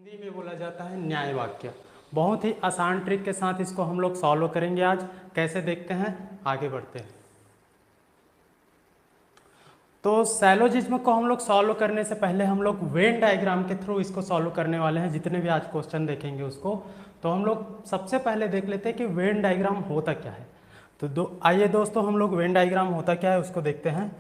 हिंदी में बोला जाता है न्याय वाक्य। बहुत ही आसान ट्रिक के साथ इसको हम लोग सॉल्व करेंगे आज। कैसे देखते हैं, आगे बढ़ते हैं। तो सैलोजिज्म को हम लोग सॉल्व करने से पहले हम लोग वेन डायग्राम के थ्रू इसको सॉल्व करने वाले हैं। जितने भी आज क्वेश्चन देखेंगे उसको, तो हम लोग सबसे पहले देख लेते हैं कि वेन डायग्राम होता क्या है। तो आइए दोस्तों, हम लोग वेन डायग्राम होता क्या है उसको देखते हैं।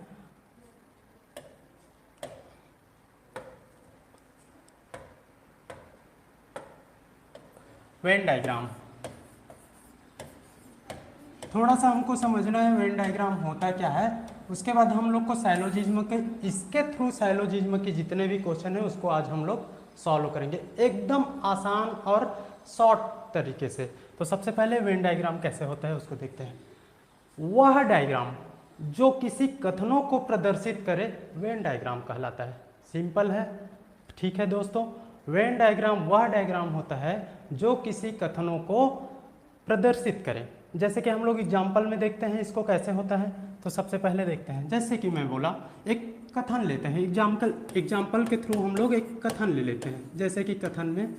वेन डायग्राम थोड़ा सा हमको समझना है वेन डायग्राम होता क्या है। उसके बाद हम लोग को सैलोजिज्म के इसके थ्रू सैलोजिज्म के जितने भी क्वेश्चन है उसको आज हम लोग सॉल्व करेंगे एकदम आसान और शॉर्ट तरीके से। तो सबसे पहले वेन डायग्राम कैसे होता है उसको देखते हैं। वह डायग्राम जो किसी कथनों को प्रदर्शित करे वेन डायग्राम कहलाता है। सिंपल है, ठीक है दोस्तों। वेन डायग्राम वह डायग्राम होता है जो किसी कथनों को प्रदर्शित करे। जैसे कि हम लोग एग्जाम्पल में देखते हैं इसको कैसे होता है। तो सबसे पहले देखते हैं, जैसे कि मैं बोला एक कथन लेते हैं, एग्जाम्पल के थ्रू हम लोग एक कथन ले लेते हैं। जैसे कि कथन में,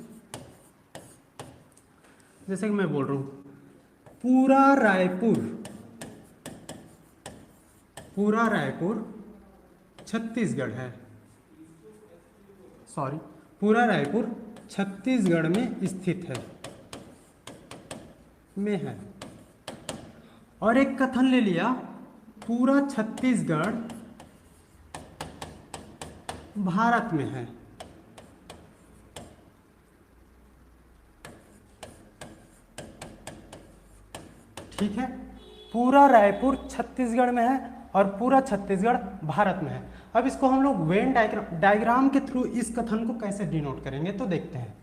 जैसे कि मैं बोल रहा हूँ पूरा रायपुर छत्तीसगढ़ है। पूरा रायपुर छत्तीसगढ़ में स्थित है और एक कथन ले लिया पूरा छत्तीसगढ़ भारत में है। ठीक है, पूरा रायपुर छत्तीसगढ़ में है और पूरा छत्तीसगढ़ भारत में है। अब इसको हम लोग वेन डायग्राम के थ्रू इस कथन को कैसे डिनोट करेंगे तो देखते हैं,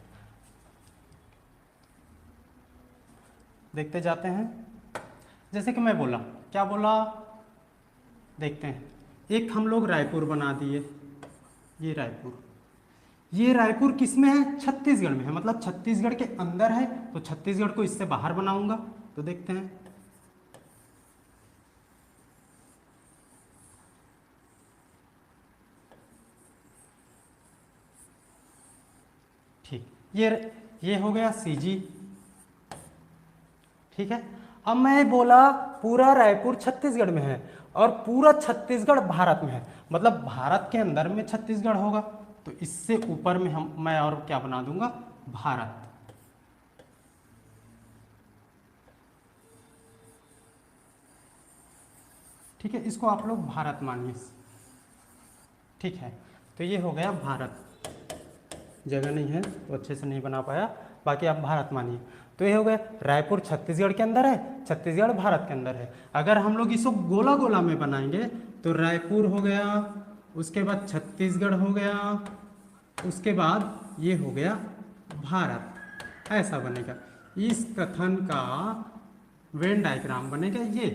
देखते जाते हैं। जैसे कि मैं बोला, क्या बोला देखते हैं। एक हम लोग रायपुर बना दिए, ये रायपुर किस में है, छत्तीसगढ़ में है, मतलब छत्तीसगढ़ के अंदर है। तो छत्तीसगढ़ को इससे बाहर बनाऊंगा। तो देखते हैं, ठीक, ये हो गया सीजी। ठीक है, अब मैं बोला पूरा रायपुर छत्तीसगढ़ में है और पूरा छत्तीसगढ़ भारत में है, मतलब भारत के अंदर में छत्तीसगढ़ होगा। तो इससे ऊपर में मैं और क्या बना दूंगा, भारत। ठीक है, इसको आप लोग भारत मानिए। ठीक है, तो ये हो गया भारत। जगह नहीं है तो अच्छे से नहीं बना पाया, बाकी आप भारत मानिए। तो ये हो गया रायपुर छत्तीसगढ़ के अंदर है, छत्तीसगढ़ भारत के अंदर है। अगर हम लोग इसको गोला गोला में बनाएंगे तो रायपुर हो गया, उसके बाद छत्तीसगढ़ हो गया, उसके बाद ये हो गया भारत। ऐसा बनेगा इस कथन का वेन डायग्राम बनेगा ये।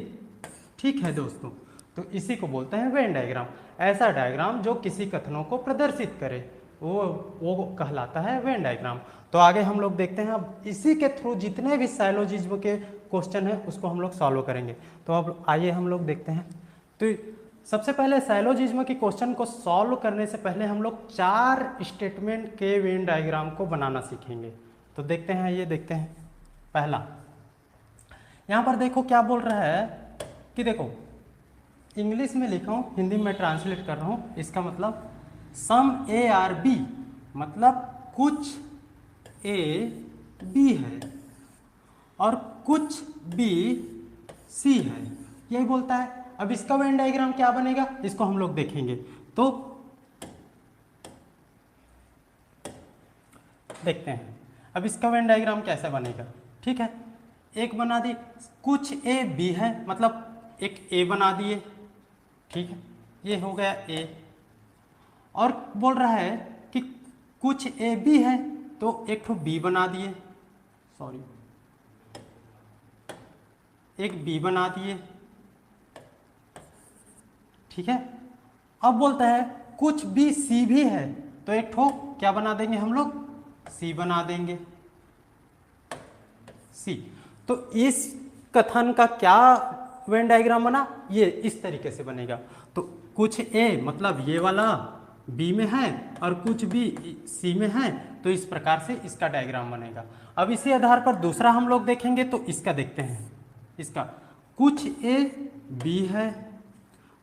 ठीक है दोस्तों, तो इसी को बोलते हैं वेन डायग्राम। ऐसा डायग्राम जो किसी कथनों को प्रदर्शित करे वो कहलाता है वेन डायग्राम। तो आगे हम लोग देखते हैं, अब इसी के थ्रू जितने भी सैलोजिज्म के क्वेश्चन है उसको हम लोग सॉल्व करेंगे। तो अब आइए हम लोग देखते हैं। तो सबसे पहले सैलोजिज्म के क्वेश्चन को सॉल्व करने से पहले हम लोग 4 स्टेटमेंट के वेन डायग्राम को बनाना सीखेंगे। तो देखते हैं, ये देखते हैं। पहला, यहाँ पर देखो क्या बोल रहा है कि देखो इंग्लिश में लिखा हूँ, हिंदी में ट्रांसलेट कर रहा हूँ। इसका मतलब सम ए आर बी, मतलब कुछ ए बी है और कुछ बी सी है, यही बोलता है। अब इसका वेन डायग्राम क्या बनेगा इसको हम लोग देखेंगे। तो देखते हैं अब इसका वेन डायग्राम कैसे बनेगा। ठीक है, एक बना दी, कुछ ए बी है, मतलब एक ए बना दिए। ठीक है, ये हो गया ए, और बोल रहा है कि कुछ ए बी है तो एक ठो बी बना दिए, एक बी बना दिए। ठीक है, अब बोलता है कुछ बी सी भी है तो एक ठो क्या बना देंगे हम लोग, सी बना देंगे, सी। तो इस कथन का क्या वेन डायग्राम बना, ये इस तरीके से बनेगा। तो कुछ ए मतलब ये वाला बी में है और कुछ बी सी में है, तो तो इस प्रकार से इसका डायग्राम बनेगा। अब इसी आधार पर दूसरा हम लोग देखेंगे, तो इसका देखते हैं। इसका कुछ ए बी है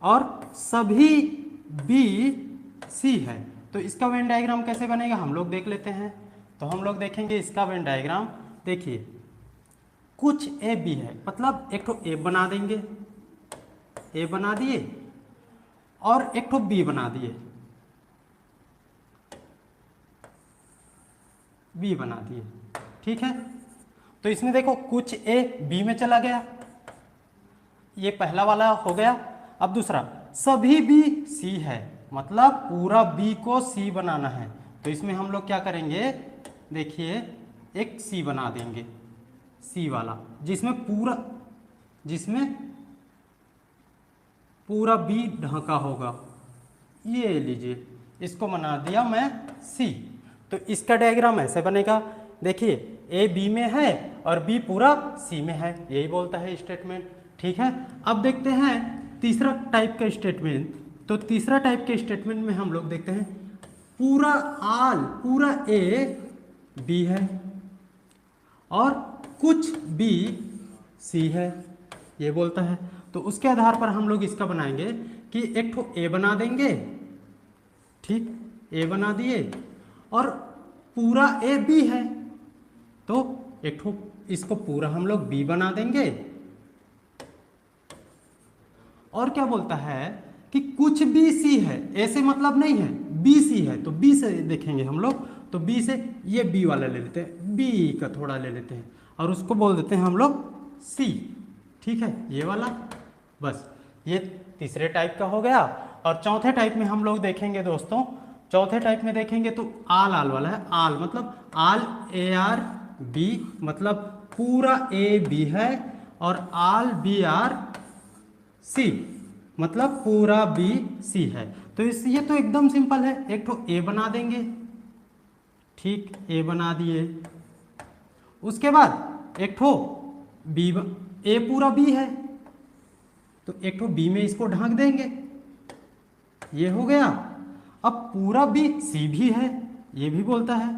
और सभी बी सी है, तो इसका वेन डायग्राम कैसे बनेगा हम लोग देख लेते हैं। तो हम लोग देखेंगे इसका वेन डायग्राम। देखिए कुछ ए बी है, मतलब एक तो ए बना देंगे, ए बना दिए और एक तो बी बना दिए, बी बना दिए, ठीक है। तो इसमें देखो कुछ ए बी में चला गया, ये पहला वाला हो गया। अब दूसरा सभी बी सी है, मतलब पूरा बी को सी बनाना है, तो इसमें हम लोग क्या करेंगे, देखिए एक सी बना देंगे, सी वाला, जिसमें पूरा बी ढका होगा। ये लीजिए, इसको बना दिया मैं सी। तो इसका डायग्राम ऐसे बनेगा। देखिए ए बी में है और बी पूरा सी में है, यही बोलता है स्टेटमेंट, ठीक है। अब देखते हैं तीसरा टाइप का स्टेटमेंट। तो तीसरा टाइप के स्टेटमेंट में हम लोग देखते हैं पूरा ए बी है और कुछ बी सी है, ये बोलता है। तो उसके आधार पर हम लोग इसका बनाएंगे कि एक ठो ए बना देंगे, ठीक, ए बना दिए और पूरा ए बी है, तो एक ठो इसको पूरा हम लोग बी बना देंगे। और क्या बोलता है कि कुछ बी सी है, ए से मतलब नहीं है, बी सी है, तो बी से देखेंगे हम लोग। तो बी से ये बी वाला ले लेते हैं, बी का थोड़ा ले लेते हैं और उसको बोल देते हैं हम लोग सी, ठीक है, ये वाला। बस ये तीसरे टाइप का हो गया। और चौथे टाइप में हम लोग देखेंगे दोस्तों, चौथे टाइप में देखेंगे तो आल वाला है। आल मतलब आल ए आर बी, मतलब पूरा ए बी है और आल बी आर सी, मतलब पूरा बी सी है। तो ये तो एकदम सिंपल है, एक तो ए बना देंगे, ठीक, ए बना दिए। उसके बाद एक ठो बी, ए पूरा बी है तो एक ठो बी में इसको ढक देंगे, ये हो गया। अब पूरा बी सी भी है, ये भी बोलता है,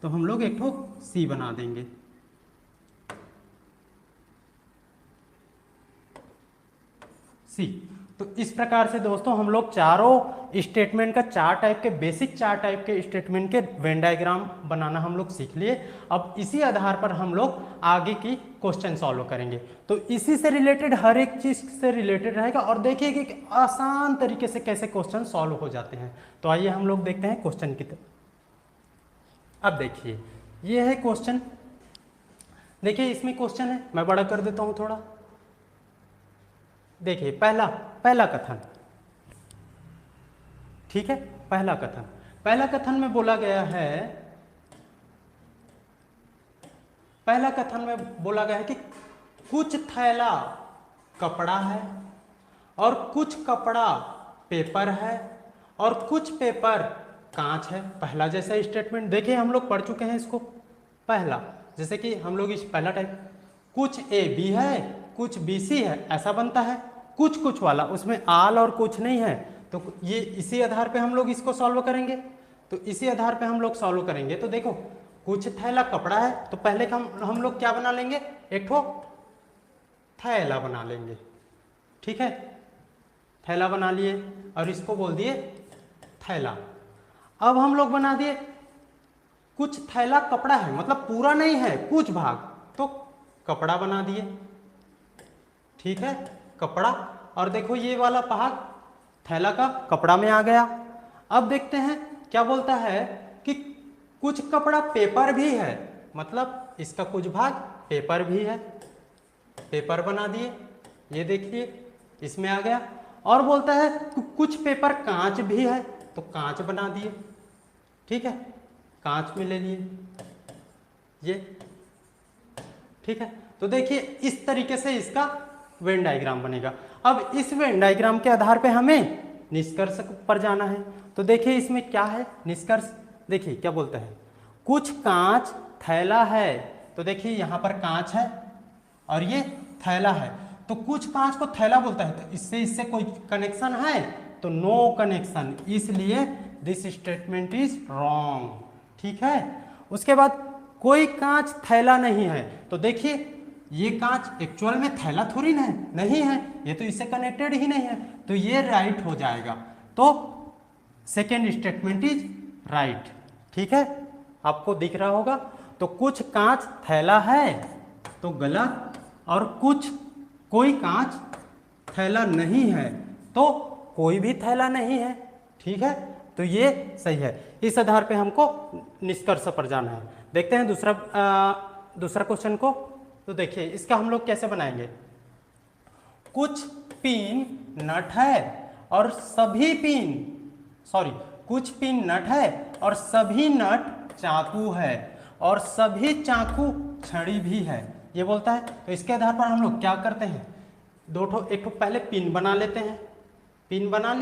तो हम लोग एक ठो सी बना देंगे, सी। तो इस प्रकार से दोस्तों हम लोग चारों स्टेटमेंट का चार टाइप के बेसिक चार टाइप के स्टेटमेंट के वेन डायग्राम बनाना हम लोग सीख लिए। अब इसी आधार पर हम लोग आगे की क्वेश्चन सॉल्व करेंगे। तो इसी से रिलेटेड हर एक चीज से रिलेटेड रहेगा और देखिए कि आसान तरीके से कैसे क्वेश्चन सॉल्व हो जाते हैं। तो आइए हम लोग देखते हैं क्वेश्चन की तरफ। अब देखिए ये है क्वेश्चन, देखिए इसमें क्वेश्चन है, मैं बड़ा कर देता हूं थोड़ा। देखिए पहला कथन, ठीक है, पहला कथन में बोला गया है, पहला कथन में बोला गया है कि कुछ थैला कपड़ा है और कुछ कपड़ा पेपर है और कुछ पेपर कांच है। पहला जैसा स्टेटमेंट देखिए हम लोग पढ़ चुके हैं इसको। पहला जैसे कि हम लोग इस पहला टाइप कुछ ए बी है कुछ बी सी है, ऐसा बनता है। कुछ वाला उसमें आल और कुछ नहीं है, तो ये इसी आधार पे हम लोग इसको सॉल्व करेंगे। तो इसी आधार पे हम लोग सॉल्व करेंगे। तो देखो कुछ थैला कपड़ा है, तो पहले हम लोग क्या बना लेंगे, एक ठो थैला बना लेंगे, ठीक है, थैला बना लिए और इसको बोल दिए थैला। अब हम लोग बना दिए कुछ थैला कपड़ा है, मतलब पूरा नहीं है, कुछ भाग, तो कपड़ा बना दिए, ठीक है, कपड़ा। और देखो ये वाला भाग थैला का कपड़ा में आ गया। अब देखते हैं क्या बोलता है कि कुछ कपड़ा पेपर भी है, मतलब इसका कुछ भाग पेपर भी है, पेपर बना दिए, ये देखिए इसमें आ गया। और बोलता है कुछ पेपर कांच भी है, तो कांच बना दिए, ठीक है, कांच में ले लिए ये, ठीक है। तो देखिए इस तरीके से इसका वेन डायग्राम बनेगा। अब इस वेन डायग्राम के आधार पे हमें निष्कर्ष पर जाना है। तो देखिए इसमें क्या है निष्कर्ष, देखिए क्या बोलता है, कुछ कांच थैला है, तो देखिए यहाँ पर कांच है और ये थैला है, तो कुछ कांच को थैला बोलता है, तो इससे कोई कनेक्शन है, तो नो कनेक्शन, इसलिए दिस स्टेटमेंट इज रॉन्ग, ठीक है। उसके बाद कोई कांच थैला नहीं है, तो देखिए ये कांच एक्चुअल में थैला थोड़ी ना है, नहीं है, ये तो इससे कनेक्टेड ही नहीं है, तो ये राइट हो जाएगा। तो सेकेंड स्टेटमेंट इज राइट। ठीक है, आपको दिख रहा होगा। तो कुछ कांच थैला है तो गलत, और कोई कांच थैला नहीं है तो कोई भी थैला नहीं है। ठीक है, तो ये सही है। इस आधार पे हमको निष्कर्ष पर जाना है। देखते हैं दूसरा क्वेश्चन को। तो देखिए इसका हम लोग कैसे बनाएंगे। कुछ पिन नट है और कुछ पिन नट है और सभी नट चाकू है और सभी चाकू छड़ी भी है, ये बोलता है। तो इसके आधार पर हम लोग क्या करते हैं, एक ठो पहले पिन बना लेते हैं। पिन बना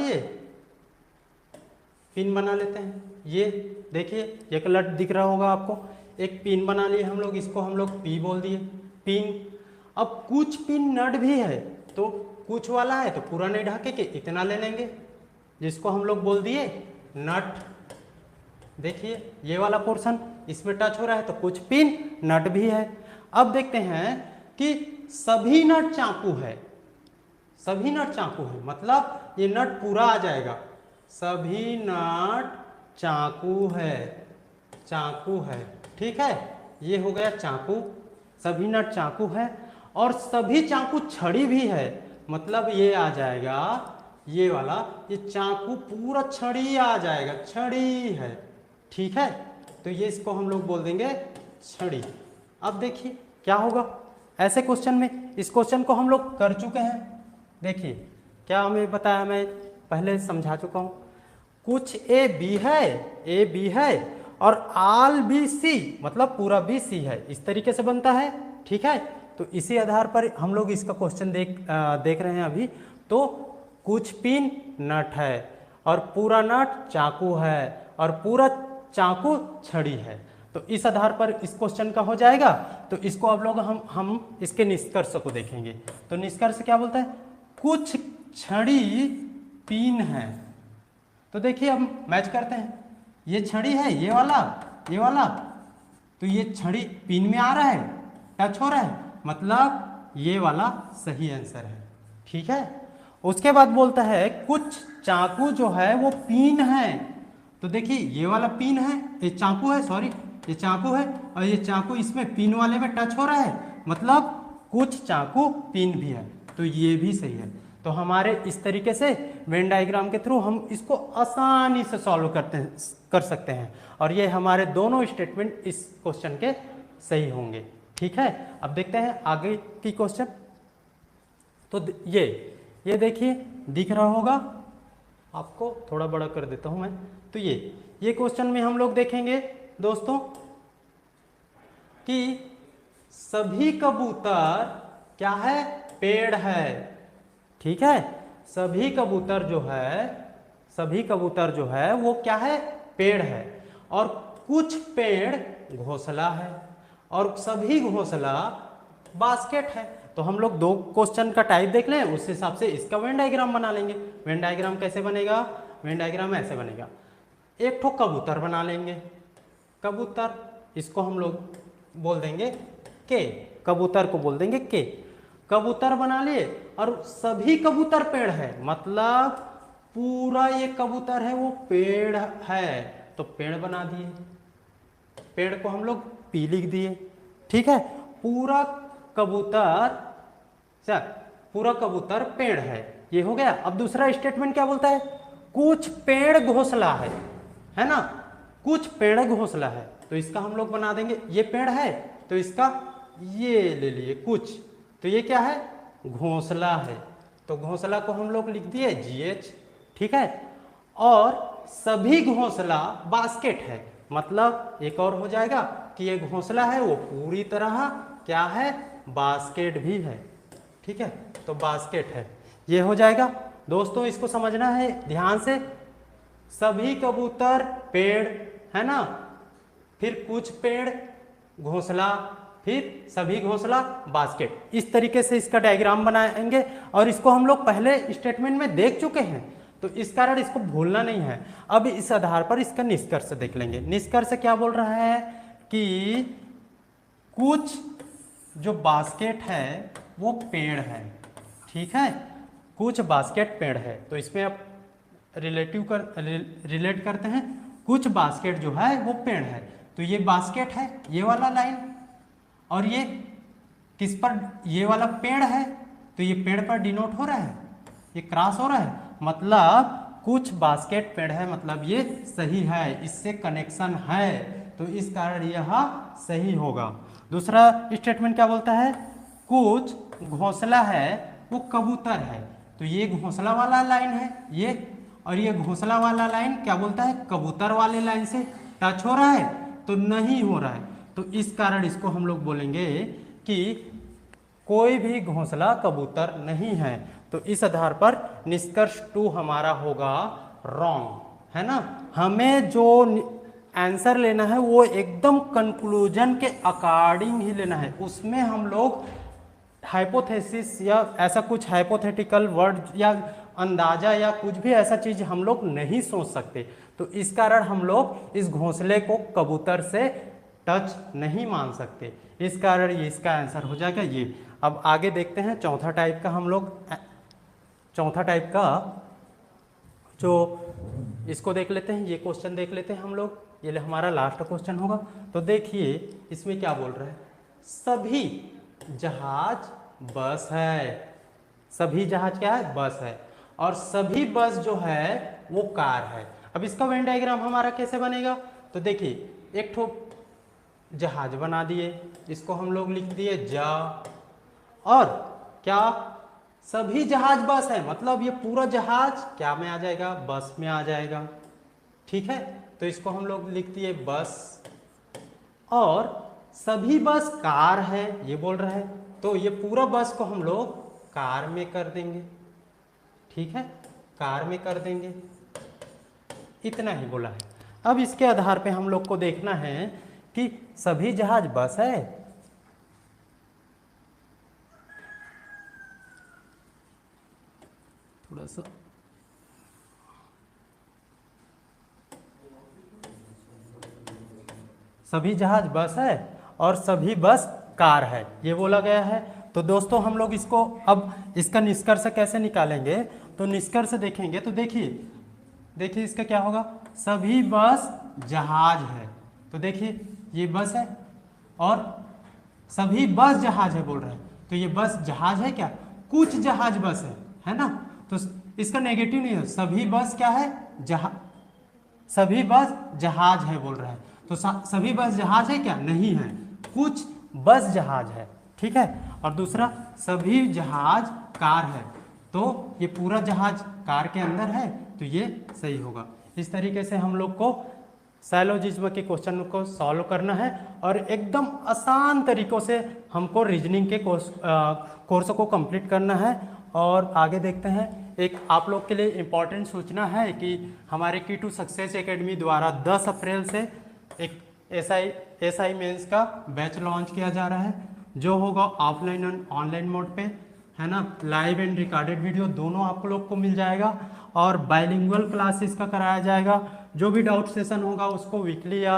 लेते हैं। ये देखिए एक लट दिख रहा होगा आपको, एक पिन बना लिए हम लोग, इसको हम लोग पी बोल दिए, पिन। अब कुछ पिन नट भी है, तो कुछ वाला है तो पूरा नहीं ढके के इतना ले लेंगे, जिसको हम लोग बोल दिए नट। देखिए ये वाला पोर्शन इसमें टच हो रहा है तो कुछ पिन नट भी है। अब देखते हैं कि सभी नट चाकू है, मतलब ये नट पूरा आ जाएगा। सभी नट चाकू है, ठीक है, ये हो गया चाकू। सभी नट चाकू है और सभी चाकू छड़ी भी है, मतलब ये आ जाएगा ये वाला, ये चाकू पूरा छड़ी आ जाएगा, छड़ी है। ठीक है, तो ये इसको हम लोग बोल देंगे छड़ी। अब देखिए क्या होगा ऐसे क्वेश्चन में। इस क्वेश्चन को हम लोग कर चुके हैं। देखिए क्या हमें बताया, मैं पहले समझा चुका हूँ। कुछ ए बी है और आल बी सी, मतलब पूरा बी सी है, इस तरीके से बनता है। ठीक है, तो इसी आधार पर हम लोग इसका क्वेश्चन देख रहे हैं अभी। तो कुछ पिन नट है और पूरा नट चाकू है और पूरा चाकू छड़ी है, तो इस आधार पर इस क्वेश्चन का हो जाएगा। तो इसको अब लोग हम इसके निष्कर्ष को देखेंगे। तो निष्कर्ष क्या बोलता है, कुछ छड़ी पिन है। तो देखिए अब मैच करते हैं, ये छड़ी है, ये वाला, तो ये छड़ी पिन में आ रहा है, टच हो रहा है, मतलब ये वाला सही आंसर है। ठीक है, उसके बाद बोलता है कुछ चाकू जो है वो पिन है। तो देखिए ये वाला पिन है, ये चाकू है, ये चाकू है और ये चाकू इसमें पिन वाले में टच हो रहा है, मतलब कुछ चाकू पिन भी है, तो ये भी सही है। तो हमारे इस तरीके से वेन डायग्राम के थ्रू हम इसको आसानी से सॉल्व कर सकते हैं और ये हमारे दोनों स्टेटमेंट इस क्वेश्चन के सही होंगे। ठीक है, अब देखते हैं आगे की क्वेश्चन। तो ये देखिए दिख रहा होगा आपको, थोड़ा बड़ा कर देता हूं मैं। तो ये क्वेश्चन में हम लोग देखेंगे दोस्तों कि सभी कबूतर क्या है, पेड़ है। ठीक है, सभी कबूतर जो है वो क्या है, पेड़ है और कुछ पेड़ घोंसला है और सभी घोंसला बास्केट है। तो हम लोग दो क्वेश्चन का टाइप देख लें, उस हिसाब से इसका वेन डायग्राम बना लेंगे। वेन डायग्राम कैसे बनेगा, वेन डायग्राम ऐसे बनेगा। एक ठो कबूतर बना लेंगे, कबूतर, इसको हम लोग बोल देंगे के, कबूतर को बोल देंगे के। कबूतर बना लिए और सभी कबूतर पेड़ है, मतलब पूरा ये कबूतर है वो पेड़ है, तो पेड़ बना दिए, पेड़ को हम लोग पी लिख दिए। ठीक है, पूरा कबूतर पेड़ है, ये हो गया। अब दूसरा स्टेटमेंट क्या बोलता है, कुछ पेड़ घोंसला है ना, कुछ पेड़ घोंसला है, तो इसका हम लोग बना देंगे, ये पेड़ है तो इसका ये ले लिए कुछ, तो ये क्या है, घोंसला है, तो घोंसला को हम लोग लिख दिए GH। ठीक है, और सभी घोंसला बास्केट है, मतलब एक और हो जाएगा कि ये घोंसला है वो पूरी तरह क्या है, बास्केट भी है। ठीक है, तो बास्केट है, ये हो जाएगा। दोस्तों इसको समझना है ध्यान से, सभी कबूतर पेड़ है ना, फिर कुछ पेड़ घोंसला, फिर सभी घोंसला बास्केट, इस तरीके से इसका डायग्राम बनाएंगे और इसको हम लोग पहले स्टेटमेंट में देख चुके हैं। तो इस कारण इसको भूलना नहीं है। अब इस आधार पर इसका निष्कर्ष देख लेंगे। निष्कर्ष क्या बोल रहा है कि कुछ जो बास्केट है वो पेड़ है, ठीक है, कुछ बास्केट पेड़ है। तो इसमें आप रिलेट करते हैं, कुछ बास्केट जो है वो पेड़ है। तो ये बास्केट है, ये वाला लाइन, और ये किस पर, ये वाला पेड़ है, तो ये पेड़ पर डिनोट हो रहा है, ये क्रॉस हो रहा है, मतलब कुछ बास्केट पेड़ है, मतलब ये सही है, इससे कनेक्शन है, तो इस कारण यह सही होगा। दूसरा स्टेटमेंट क्या बोलता है, कुछ घोंसला है वो कबूतर है, तो ये घोंसला वाला लाइन है ये, और ये घोंसला वाला लाइन क्या बोलता है, कबूतर वाले लाइन से टच हो रहा है, तो नहीं हो रहा है। तो इस कारण इसको हम लोग बोलेंगे कि कोई भी घोंसला कबूतर नहीं है। तो इस आधार पर निष्कर्ष 2 हमारा होगा रॉन्ग, है ना। हमें जो आंसर लेना है वो एकदम कंक्लूजन के अकॉर्डिंग ही लेना है, उसमें हम लोग हाइपोथेसिस या ऐसा कुछ हाइपोथेटिकल वर्ड या अंदाजा या कुछ भी ऐसा चीज हम लोग नहीं सोच सकते। तो इस कारण हम लोग इस घोंसले को कबूतर से टच नहीं मान सकते, इस कारण ये इसका आंसर हो जाएगा ये। अब आगे देखते हैं चौथा टाइप का, हम लोग चौथा टाइप का जो इसको देख लेते हैं, ये क्वेश्चन देख लेते हैं हम लोग, ये हमारा लास्ट क्वेश्चन होगा। तो देखिए इसमें क्या बोल रहा है, सभी जहाज बस है, सभी जहाज क्या है, बस है, और सभी बस जो है वो कार है। अब इसका वेन डायग्राम हमारा कैसे बनेगा, तो देखिए एक ठो जहाज बना दिए, इसको हम लोग लिख दिए जा, और क्या सभी जहाज बस है, मतलब ये पूरा जहाज क्या में आ जाएगा, बस में आ जाएगा, ठीक है। तो इसको हम लोग लिख दिए बस, और सभी बस कार है ये बोल रहा है, तो ये पूरा बस को हम लोग कार में कर देंगे, ठीक है, कार में कर देंगे, इतना ही बोला है। अब इसके आधार पे हम लोग को देखना है कि सभी जहाज बस है, थोड़ा सा सभी जहाज बस है और सभी बस कार है ये बोला गया है। तो दोस्तों हम लोग इसको अब इसका निष्कर्ष कैसे निकालेंगे, तो निष्कर्ष देखेंगे तो देखिए इसका क्या होगा, सभी बस जहाज है, तो देखिए ये बस है और सभी बस जहाज है बोल रहे हैं, तो ये बस जहाज है क्या, कुछ जहाज बस है ना, तो इसका नेगेटिव नहीं है, सभी बस क्या है, सभी बस जहाज है बोल रहे हैं, तो सभी बस जहाज है क्या, नहीं है, कुछ बस जहाज है, ठीक है। और दूसरा सभी जहाज कार है, तो ये पूरा जहाज कार के अंदर है, तो ये सही होगा। इस तरीके से हम लोग को साइलोजिज्म के क्वेश्चन को सॉल्व करना है और एकदम आसान तरीकों से हमको रीजनिंग के कोर्स को कंप्लीट करना है। और आगे देखते हैं, एक आप लोग के लिए इम्पॉर्टेंट सूचना है कि हमारे की2 सक्सेस एकेडमी द्वारा 10 अप्रैल से एक एसआई मेंस का बैच लॉन्च किया जा रहा है, जो होगा ऑफलाइन और ऑनलाइन मोड पे, है ना। लाइव एंड रिकॉर्डेड वीडियो दोनों आप लोग को मिल जाएगा और बाइलिंगुअल क्लासेस का कराया जाएगा। जो भी डाउट सेशन होगा उसको वीकली या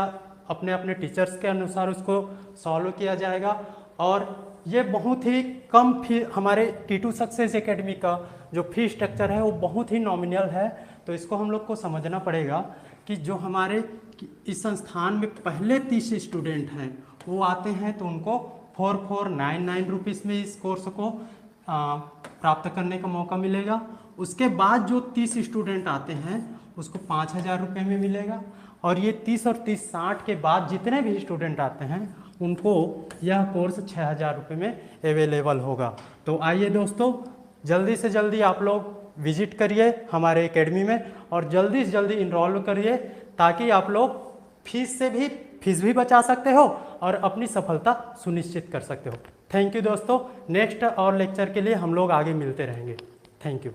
अपने अपने टीचर्स के अनुसार उसको सॉल्व किया जाएगा। और ये बहुत ही कम फी, हमारे की2 सक्सेस एकेडमी का जो फी स्ट्रक्चर है वो बहुत ही नॉमिनल है, तो इसको हम लोग को समझना पड़ेगा कि जो हमारे इस संस्थान में पहले 30 स्टूडेंट हैं वो आते हैं तो उनको 4499 रुपीज़ में इस कोर्स को प्राप्त करने का मौका मिलेगा। उसके बाद जो 30 स्टूडेंट आते हैं उसको 5000 रुपये में मिलेगा, और ये 30 और 30 60 के बाद जितने भी स्टूडेंट आते हैं उनको यह कोर्स 6000 रुपये में अवेलेबल होगा। तो आइए दोस्तों, जल्दी से जल्दी आप लोग विजिट करिए हमारे एकेडमी में और जल्दी से जल्दी इनरोल करिए, ताकि आप लोग फीस भी बचा सकते हो और अपनी सफलता सुनिश्चित कर सकते हो। थैंक यू दोस्तों, नेक्स्ट और लेक्चर के लिए हम लोग आगे मिलते रहेंगे। Thank you.